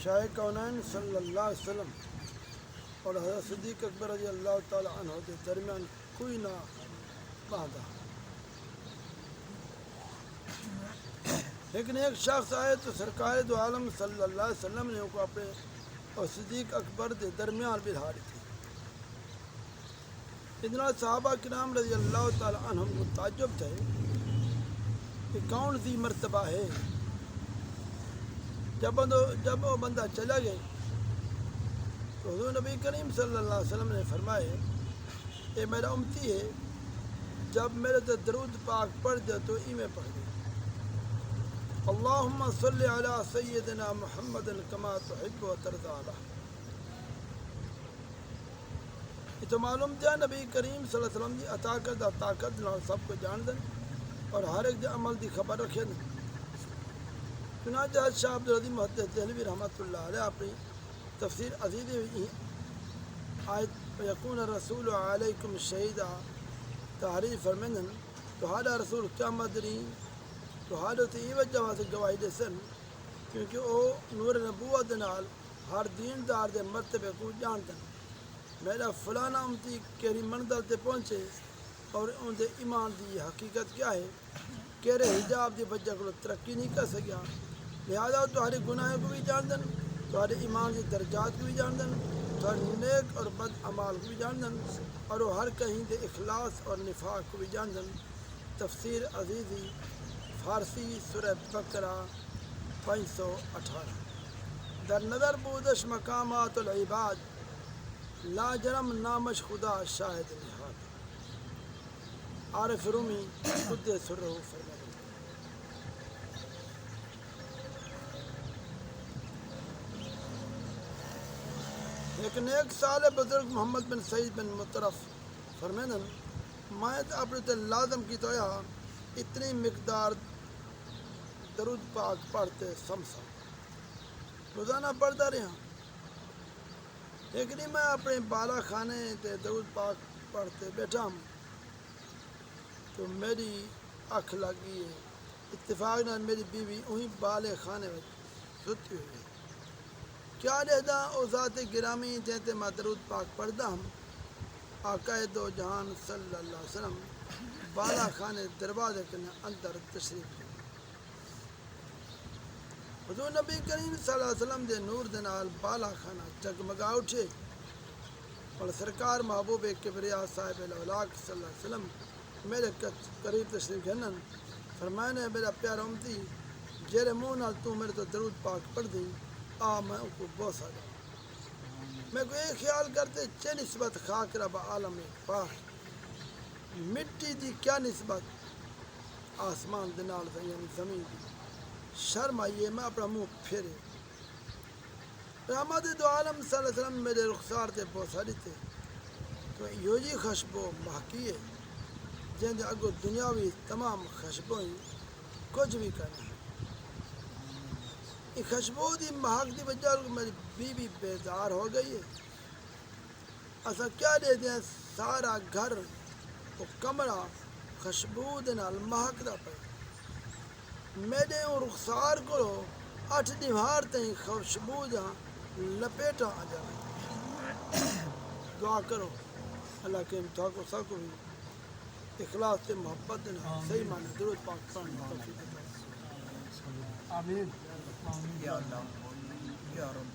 شاہ کونین صلی اللہ علیہ وسلم اور حضرت صدیق اکبر رضی اللہ تعالی عنہ کے درمیان کوئی نہ باندھا، لیکن ایک شخص آئے تو سرکار دو عالم صلی اللہ علیہ وسلم نے ان کو اپنے اور صدیق اکبر کے درمیان بٹھائی تھی۔ اتنا صحابہ کرام رضی اللہ تعالی عنہم کو تعجب تھے کہ کون سی مرتبہ ہے۔ جب وہ بندہ چلا گئے تو حضور نبی کریم صلی اللہ علیہ وسلم نے فرمائے، اے میرا امتی ہے، جب میرے تو درود پاک پڑھ دے تو میں پڑھ دے، اللہم صلی علی سیدنا محمد کما تحب و ترضی علیہ۔ یہ تو معلوم تھا نبی کریم صلی اللہ علیہ وسلم کی عطا کردہ طاقت نال سب کو جان دیں اور ہر ایک عمل کی خبر رکھے دیں۔ چنانچہ شاہ عبدالعزیز محدث دہلوی رحمۃ اللہ علیہ اپنی تفسیر عزیز آیت یکون رسول علیکم شہیدہ تحریر فرمندن تو ہاڈا رسول قیامت دین تو ہاڈو تے یہ وجہ سے گواہی دے سن کیونکہ وہ نور نبوت نال ہر دیندار دے مرتبے کو جانتے ہیں۔ میرا فلانا امتی کیری منزل تے پہنچے اور ان دے ایمان دی حقیقت کیا ہے، کیرے حجاب دی وجہ کو ترقی نہیں کر سکیا، لہذا تمہارے گناہوں کو بھی جان دیں، تمہارے ایمان کی درجات کو بھی جان دیں، تمہارے نیک اور بد اعمال کو بھی جان دیں، اور وہ ہر کہیں دے اخلاص اور نفاق کو بھی جان دیں۔ تفسیر عزیزی فارسی سورہ بقرہ 518۔ در نظر بودش مقامات العباد لا جرم نامش خدا شاہد نہاد۔ عارف رومی قدس سرہ فرمائے۔ لیکن ایک سال بزرگ محمد بن سعید بن مطرف فرمیدن میں اپنے تے لازم کی تو اتنی مقدار درود پاک پڑھتے سمسا روزانہ پڑھتا رہا، لیکن میں اپنے بالا خانے تے درود پاک پڑھتے بیٹھا ہوں تو میری اکھ لگی ہے، اتفاق نال میری بیوی وہیں بالے خانے میں ستی ہوئی ہے۔ کیا لہدا او ذات گرامی جہتے میں درود پاک پڑھتا ہوں، آقا دو جہان صلی اللہ علیہ وسلم بالا خانے دروازے کے اندر تشریف لے۔ حضور نبی کریم صلی اللہ علیہ وسلم دے نور دے نال بالا خانہ جگمگا اٹھے اور سرکار محبوب کبریا صاحب الاولاق صلی اللہ علیہ وسلم میرے قریب تشریف گھنن فرمانے، میرا پیارا امتی جیرے منہ نال تو میرے تو درود پاک پڑھ دی آ میں ان کو بوسا جا۔ میں کو یہ خیال کرتے چے نسبت خاک رب عالم پاک مٹی دی کیا نسبت آسمان دے نال یعنی زمین دی، شرم آئیے میں اپنا منہ پھیرے۔ رحمت دو عالم صلی اللہ علیہ وسلم میرے رخسار تے بوسا دیتے تو یو جی خشبو محکی ہے جن دے اگو دنیاوی تمام خشبویں کچھ بھی کرنا ہے۔ یہ خشبو دی مہک دی وجہ میری بیوی بیزار ہو گئی ہے۔ اسا کیا دے دیں سارا گھر وہ کمرہ خشبو دے نال مہک دا پہ، میرے رخسار کو 8 دیوار تئیں خشبو جہاں لپیٹا آ جائے۔ دعا کرو اللہ کے امتحان کو سب کو بھی اخلاص سے محبت دینا صحیح معنی درود پاک پڑھنے کی توفیق عطا۔ آمین یا اللہ یا رب۔